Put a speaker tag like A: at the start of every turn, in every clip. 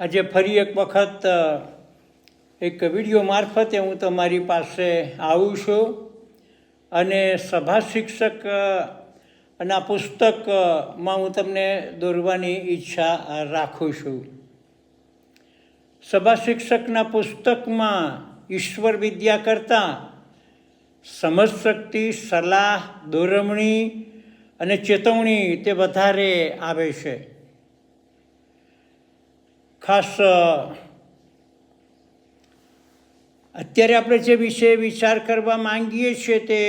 A: આજે ફરી એક વખત એક વિડીયો મારફતે હું તમારી પાસે આવું છું અને સભા શિક્ષક અને આ પુસ્તકમાં હું તમને દોરવાની ઈચ્છા રાખું છું. સભા શિક્ષકના પુસ્તકમાં ઈશ્વર વિદ્યા કરતાં સમજશક્તિ, સલાહ, દોરવણી અને ચેતવણી તે વધારે આવે છે. ખાસ અત્યારે આપણે જે વિશે વિચાર કરવા માંગીએ છીએ તે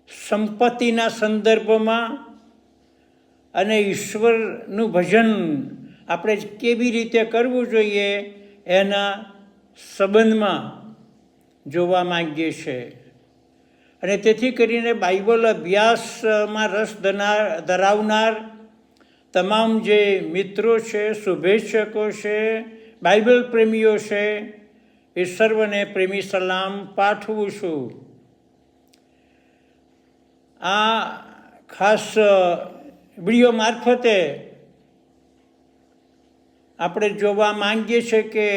A: સંપત્તિના સંદર્ભમાં અને ઈશ્વરનું ભજન આપણે કેવી રીતે કરવું જોઈએ એના સંબંધમાં જોવા માંગીએ છીએ. અને તેથી કરીને બાઇબલ અભ્યાસમાં રસ ધરાવનાર તમામ જે મિત્રો છે, શુભેચ્છકો છે, બાઇબલ પ્રેમીઓ છે, એ સર્વને પ્રેમી સલામ પાઠવું છું. આ ખાસ વિડીયો મારફતે આપણે જોવા માંગીએ છીએ કે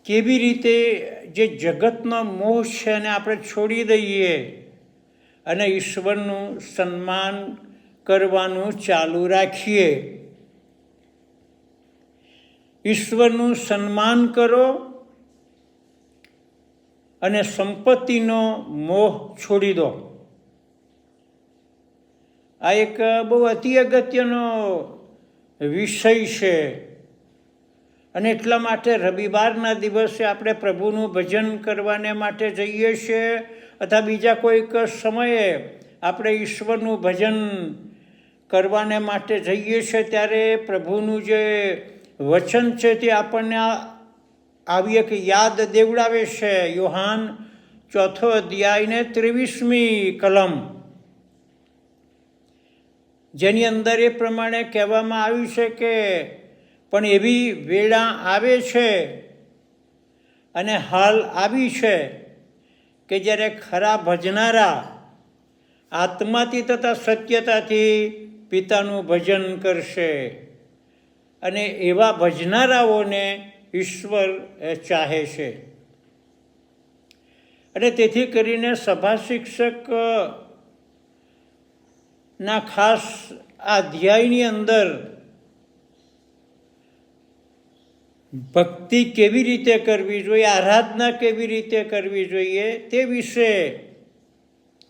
A: કેવી રીતે જે જગતનો મોહ છે એને આપણે છોડી દઈએ અને ઈશ્વરનું સન્માન કરવાનું ચાલુ રાખીએ. ઈશ્વરનું સન્માન કરો અને સંપત્તિનો મોહ છોડી દો. આ એક બહુ અતિ અગત્યનો વિષય છે અને એટલા માટે રવિવારના દિવસે આપણે પ્રભુનું ભજન કરવાને માટે જઈએ છીએ અથવા બીજા કોઈક સમયે આપણે ઈશ્વરનું ભજન કરવાને માટે જઈએ છીએ ત્યારે પ્રભુનું જે વચન છે તે આપણને આવી એક યાદ દેવડાવે છે. યોહાન 4 અધ્યાયને 23મી કલમ, જેની અંદર એ પ્રમાણે કહેવામાં આવ્યું છે કે પણ એવી વેળા આવે છે અને હાલ આવી છે કે જ્યારે ખરા ભજનારા આત્માથી તથા સત્યતાથી પિતાનું ભજન કરશે અને એવા ભજનારાઓને ઈશ્વર ચાહે છે. અને તેથી કરીને સભા શિક્ષક ના ખાસ આ અધ્યાયની અંદર ભક્તિ કેવી રીતે કરવી જોઈએ, આરાધના કેવી રીતે કરવી જોઈએ તે વિશે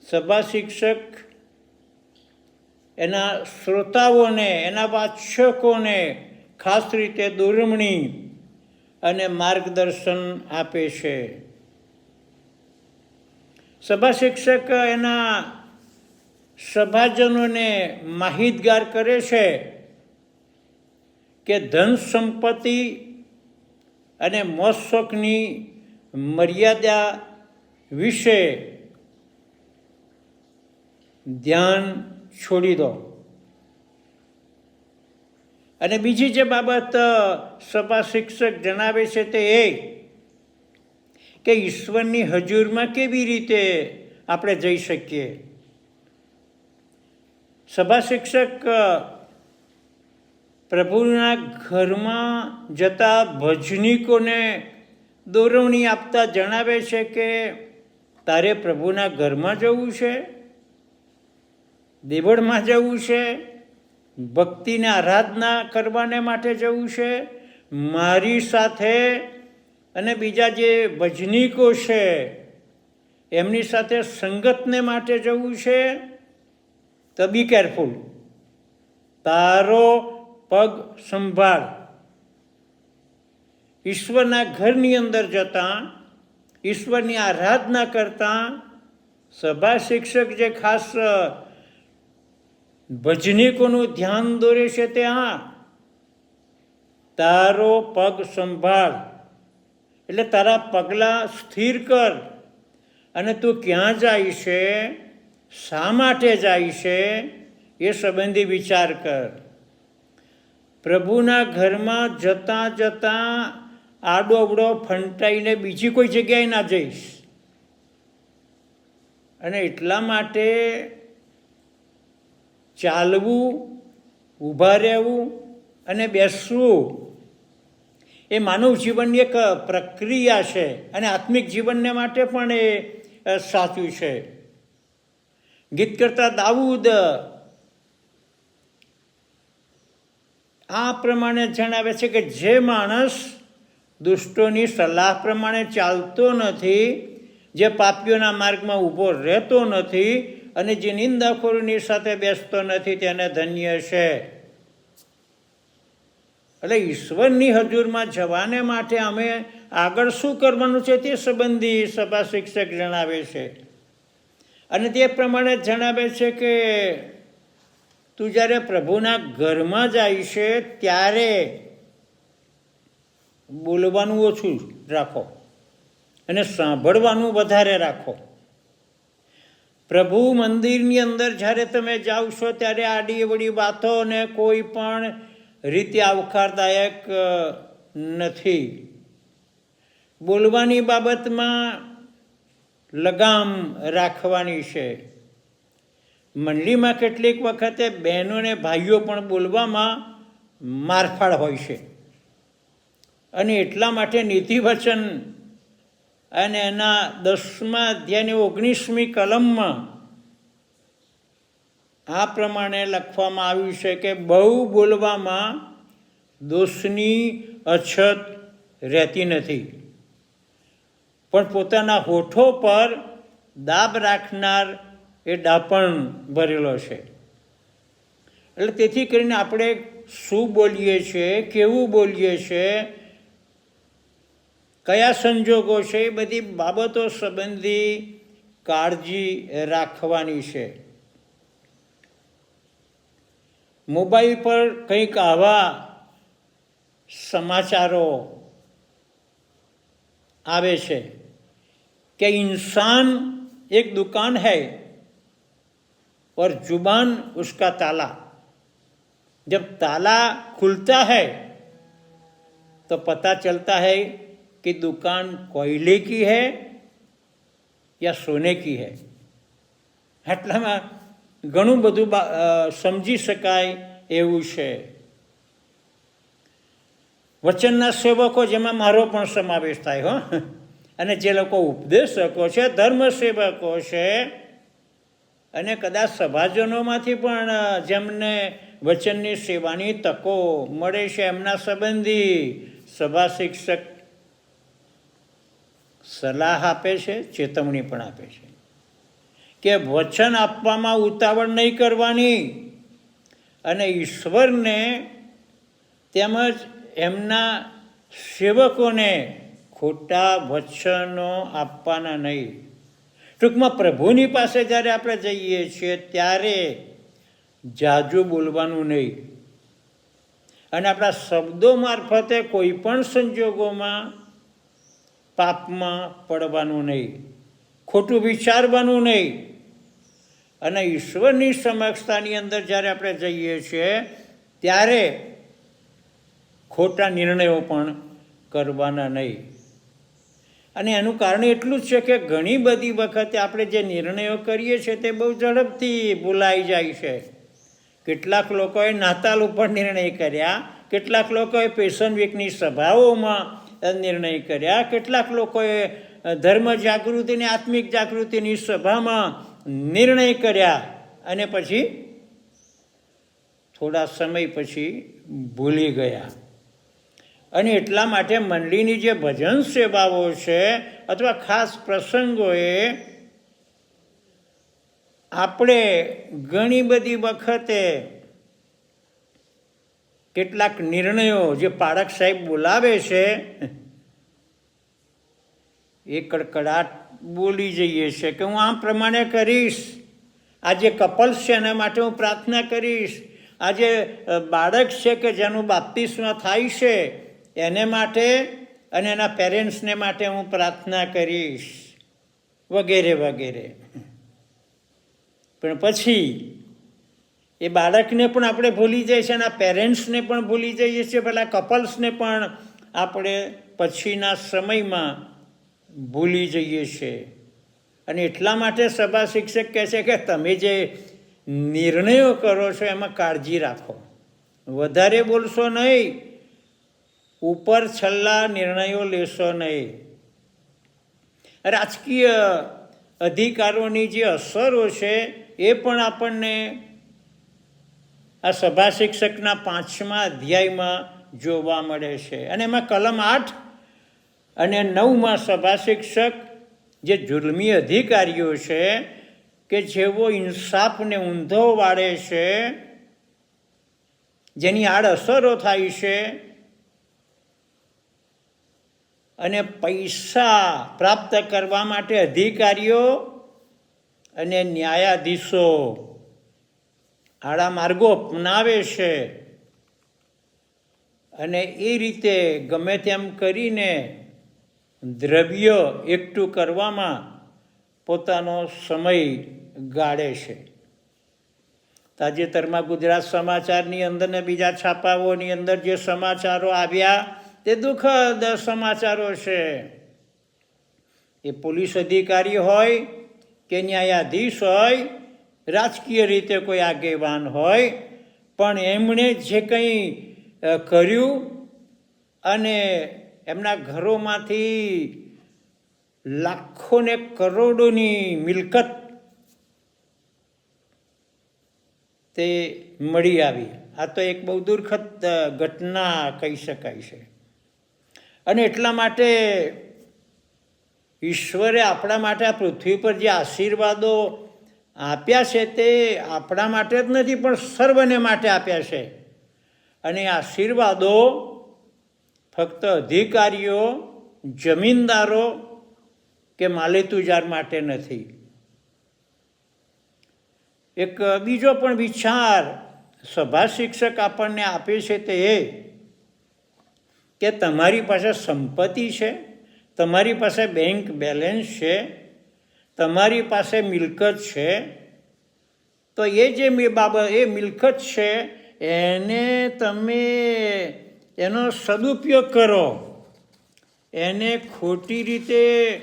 A: સભા શિક્ષક એના શ્રોતાઓને, એના વાચકોને ખાસ રીતે દોરવણી અને માર્ગદર્શન આપે છે. સભા શિક્ષક એના સભાજનોને માહિતગાર કરે છે કે ધન સંપત્તિ અને મોજ શોખની મર્યાદા વિશે ધ્યાન છોડી દો. અને બીજી જે બાબત સભા શિક્ષક જણાવે છે તે એ કે ઈશ્વરની હજુરમાં કેવી રીતે આપણે જઈ શકીએ. સભા શિક્ષક પ્રભુના ઘરમાં જતા ભજનીકોને દોરવણી આપતા જણાવે છે કે તારે પ્રભુના ઘરમાં જવું છે, દેવળમાં જવું છે, ભક્તિને આરાધના કરવાને માટે જવું છે, મારી સાથે અને બીજા જે ભજનીકો છે એમની સાથે સંગતને માટે જવું છે, તો બી કેરફુલ, તારો પગ સંભાળ. ઈશ્વરના ઘરની અંદર જતાં, ઈશ્વરની આરાધના કરતાં સભા શિક્ષક જે ખાસ ભજનીકોનું ધ્યાન દોરે છે તે તારો પગ સંભાળ, એટલે તારા પગલાં સ્થિર કર અને તું ક્યાં જાય છે, શા માટે જાય છે એ સંબંધી વિચાર કર. પ્રભુના ઘરમાં જતાં જતાં આડો અવડો ફંટાઈને બીજી કોઈ જગ્યાએ ના જઈશ. અને એટલા માટે ચાલવું, ઊભા રહેવું અને બેસવું એ માનવ જીવનની એક પ્રક્રિયા છે અને આત્મિક જીવનને માટે પણ એ સાચું છે. ગીત કરતા દાઉદ આ પ્રમાણે જણાવે છે કે જે માણસ દુષ્ટોની સલાહ પ્રમાણે ચાલતો નથી, જે પાપીઓના માર્ગમાં ઊભો રહેતો નથી અને જે નિંદાખોરોની સાથે બેસતો નથી, તેને ધન્ય છે. એટલે ઈશ્વરની હજુરમાં જવાને માટે અમે આગળ શું કરવાનું છે તે સંબંધી સભા શિક્ષક જણાવે છે. અને તે પ્રમાણે જણાવે છે કે તું જ્યારે પ્રભુના ઘરમાં જાય છે ત્યારે બોલવાનું ઓછું રાખો અને સાંભળવાનું વધારે રાખો. પ્રભુ મંદિરની અંદર જ્યારે તમે જાઓ છો ત્યારે આડી અવળી વાતોને કોઈ પણ રીતે આવકારદાયક નથી. બોલવાની બાબતમાં લગામ રાખવાની છે. મંડળીમાં કેટલીક વખતે બહેનો અને ભાઈઓ પણ બોલવામાં મારફાડ હોય છે અને એટલા માટે નીતિવચન અને એના 10મા અધ્યાયની 19મી કલમમાં આ પ્રમાણે લખવામાં આવ્યું છે કે બહુ બોલવામાં દોષની અછત રહેતી નથી, પણ પોતાના હોઠો પર દાબ રાખનાર એ ડાપણ ભરેલો છે. એટલે તેથી કરીને આપણે શું બોલીએ છીએ, કેવું બોલીએ છીએ, કયા સંજોગો છે, એ બધી બાબતો સંબંધી કાળજી રાખવાની છે. મોબાઈલ પર કંઈક આવા સમાચારો આવે છે कि इंसान एक दुकान है और जुबान उसका ताला. जब ताला खुलता है तो पता चलता है कि दुकान कोयले की है या सोने की है. એટલામાં ઘણું બધું સમજી શકાય એવું છે. વચનના સેવકો, જેમાં મારો પણ સમાવેશ થાય હો, અને જે લોકો ઉપદેશકો છે, ધર્મ સેવકો છે, અને કદાચ સભાજનોમાંથી પણ જેમને વચનની સેવાની તકો મળે છે, એમના સંબંધી સભા શિક્ષક સલાહ આપે છે, ચેતવણી પણ આપે છે કે વચન આપવામાં ઉતાવળ નહીં કરવાની અને ઈશ્વરને તેમજ એમના સેવકોને ખોટા વચનો આપવાના નહીં. ટૂંકમાં પ્રભુની પાસે જ્યારે આપણે જઈએ છીએ ત્યારે જાજુ બોલવાનું નહીં અને આપણા શબ્દો મારફતે કોઈ પણ સંજોગોમાં પાપમાં પડવાનું નહીં, ખોટું વિચારવાનું નહીં. અને ઈશ્વરની સમક્ષતાની અંદર જ્યારે આપણે જઈએ છીએ ત્યારે ખોટા નિર્ણયો પણ કરવાના નહીં. અને એનું કારણ એટલું જ છે કે ઘણી બધી વખતે આપણે જે નિર્ણયો કરીએ છીએ તે બહુ ઝડપથી ભૂલાઈ જાય છે. કેટલાક લોકોએ નાતાલ ઉપર નિર્ણય કર્યા, કેટલાક લોકોએ પેશન વીકની સભાઓમાં નિર્ણય કર્યા, કેટલાક લોકોએ ધર્મ જાગૃતિ અને આત્મિક જાગૃતિની સભામાં નિર્ણય કર્યા અને પછી થોડા સમય પછી ભૂલી ગયા. અને એટલા માટે મંડળીની જે ભજન સેવાઓ છે અથવા ખાસ પ્રસંગોએ આપણે ઘણી બધી વખતે કેટલાક નિર્ણયો જે પાળક સાહેબ બોલાવે છે એ કડકડાટ બોલી જઈએ છીએ કે હું આ પ્રમાણે કરીશ, આ જે કપલ્સ છે એના માટે હું પ્રાર્થના કરીશ, આ જે બાળક છે કે જેનું બાપ્તિસ્મ થાય છે એને માટે અને એના પેરેન્ટ્સને માટે હું પ્રાર્થના કરીશ, વગેરે વગેરે. પણ પછી એ બાળકને પણ આપણે ભૂલી જઈએ છીએ, એના પેરેન્ટ્સને પણ ભૂલી જઈએ છીએ, પેલા કપલ્સને પણ આપણે પછીના સમયમાં ભૂલી જઈએ છીએ. અને એટલા માટે સભા શિક્ષક કહે છે કે તમે જે નિર્ણયો કરો છો એમાં કાળજી રાખો, વધારે બોલશો નહીં. ઉપર છલ્લા નિર્ણયો લેશો નહીં. રાજકીય અધિકારોની જે અસરો છે એ પણ આપણને આ સભા શિક્ષકના 5મા અધ્યાયમાં જોવા મળે છે. અને એમાં કલમ 8 અને 9માં સભા શિક્ષક જે જુલ્મી અધિકારીઓ છે કે જેઓ ઇન્સાફને ઊંધો વાળે છે, જેની આડઅસરો થાય છે અને પૈસા પ્રાપ્ત કરવા માટે અધિકારીઓ અને ન્યાયાધીશો આડા માર્ગો અપનાવે છે અને એ રીતે ગમે તેમ કરીને દ્રવ્ય એકઠું કરવામાં પોતાનો સમય ગાળે છે. તાજેતરમાં ગુજરાત સમાચારની અંદર ને બીજા છાપાઓની અંદર જે સમાચારો આવ્યા તે દુઃખદ સમાચારો છે. એ પોલીસ અધિકારી હોય કે ન્યાયાધીશ હોય, રાજકીય રીતે કોઈ આગેવાન હોય, પણ એમણે જે કંઈ કર્યું અને એમના ઘરોમાંથી લાખો ને કરોડોની મિલકત તે મળી આવી. આ તો એક બહુ દુઃખદ ઘટના કહી શકાય છે. અને એટલા માટે ઈશ્વરે આપણા માટે આ પૃથ્વી પર જે આશીર્વાદો આપ્યા છે તે આપણા માટે જ નથી પણ સર્વને માટે આપ્યા છે. અને આશીર્વાદો ફક્ત અધિકારીઓ, જમીનદારો કે માલેતુજાર માટે નથી. એક બીજો પણ વિચાર સભા શિક્ષક આપણને આપે છે તે એ કે તમારી પાસે સંપત્તિ છે, તમારી પાસે બેંક બેલેન્સ છે, તમારી પાસે મિલકત છે, તો એ જે બાબત એ મિલકત છે એને તમે એનો સદુપયોગ કરો, એને ખોટી રીતે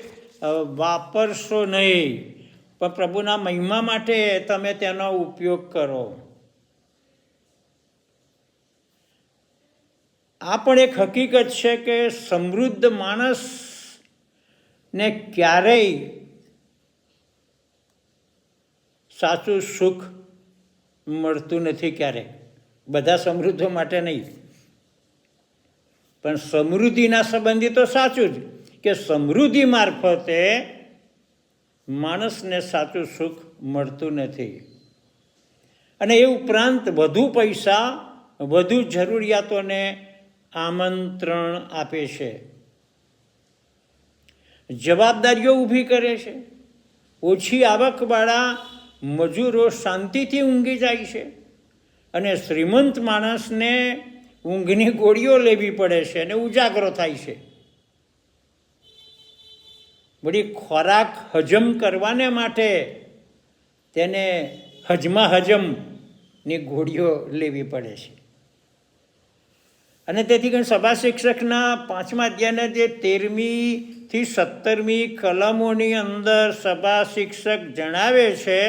A: વાપરશો નહીં, પણ પ્રભુના મહિમા માટે તમે તેનો ઉપયોગ કરો. આ પણ એક હકીકત છે કે સમૃદ્ધ માણસને ક્યારેય સાચું સુખ મળતું નથી. ક્યારેય, બધા સમૃદ્ધો માટે નહીં, પણ સમૃદ્ધિના સંબંધી તો સાચું જ કે સમૃદ્ધિ મારફતે માણસને સાચું સુખ મળતું નથી. અને એ ઉપરાંત વધુ પૈસા વધુ જરૂરિયાતોને આમંત્રણ આપે છે, જવાબદારીઓ ઊભી કરે છે. ઓછી આવકવાળા મજૂરો શાંતિથી ઊંઘી જાય છે અને શ્રીમંત માણસને ઊંઘની ગોળીઓ લેવી પડે છે અને ઉજાગરો થાય છે. વળી ખોરાક હજમ કરવાને માટે તેને હજમની ગોળીઓ લેવી પડે છે. અને તેથી કંઈ સભા શિક્ષકના 5મા અધ્યાયના જે 13મી થી 17મી કલમોની અંદર સભા શિક્ષક જણાવે છે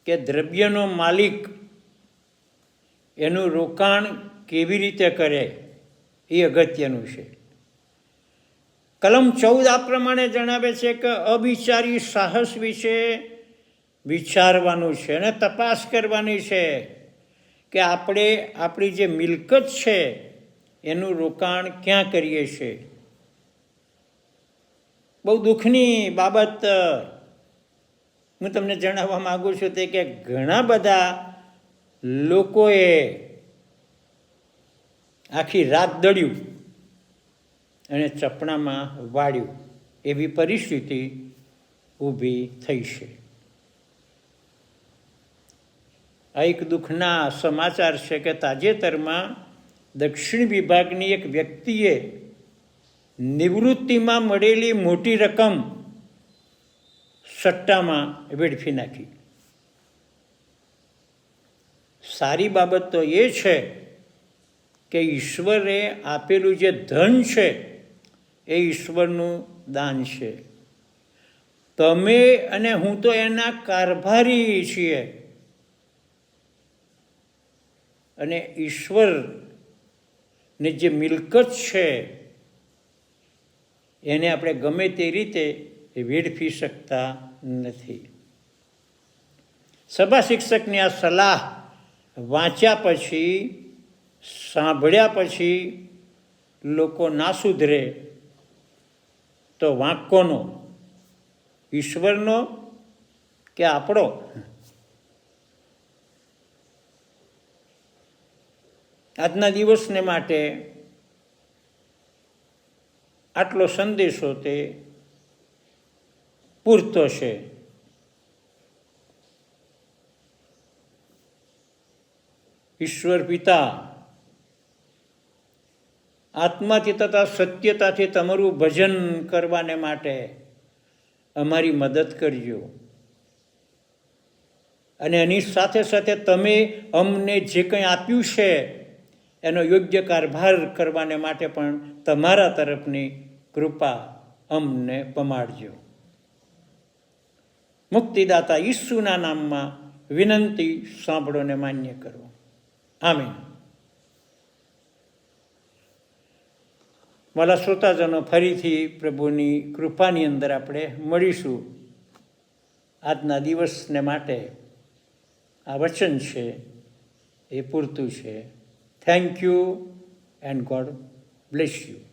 A: કે દ્રવ્યનો માલિક એનું રોકાણ કેવી રીતે કરે એ અગત્યનું છે. કલમ 14 આ પ્રમાણે જણાવે છે કે અવિચારી સાહસ વિશે વિચારવાનું છે અને તપાસ કરવાની છે કે આપણે આપણી જે મિલકત છે એનું રોકાણ ક્યાં કરીએ છીએ. બહુ દુઃખની બાબત હું તમને જણાવવા માગું છું તે કે ઘણા બધા લોકોએ આખી રાત દળ્યું અને ચપણામાં વાળ્યું એવી પરિસ્થિતિ ઊભી થઈ છે. આ એક દુઃખના સમાચાર છે કે તાજેતરમાં દક્ષિણ વિભાગની એક વ્યક્તિએ નિવૃત્તિમાં મળેલી મોટી રકમ સટ્ટામાં વેડફી નાખી. સારી બાબત તો એ છે કે ઈશ્વરે આપેલું જે ધન છે એ ઈશ્વરનું દાન છે. તમે અને હું તો એના કારભારી છીએ અને ઈશ્વર ને જે મિલકત છે એને આપણે ગમે તે રીતે વેડફી શકતા નથી. સભા શિક્ષકની આ સલાહ વાંચ્યા પછી, સાંભળ્યા પછી લોકો ના સુધરે તો વાંક કોનો? ઈશ્વરનો કે આપણો? આજના દિવસને માટે આટલો સંદેશો તે પૂરતો છે. ઈશ્વર પિતા આત્માથી તથા સત્યતાથી તમારું ભજન કરવાને માટે અમારી મદદ કરજો. અને એની સાથે સાથે તમે અમને જે કંઈ આપ્યું છે એનો યોગ્ય કારભાર કરવાને માટે પણ તમારા તરફની કૃપા અમને પમાડજો. મુક્તિદાતા ઈસુના નામમાં વિનંતી સાંભળો ને માન્ય કરો. આમીન. મારા શ્રોતાજનો, ફરીથી પ્રભુની કૃપાની અંદર આપણે મળીશું. આજના દિવસને માટે આ વચન છે એ પૂરતું છે. Thank you and God bless you.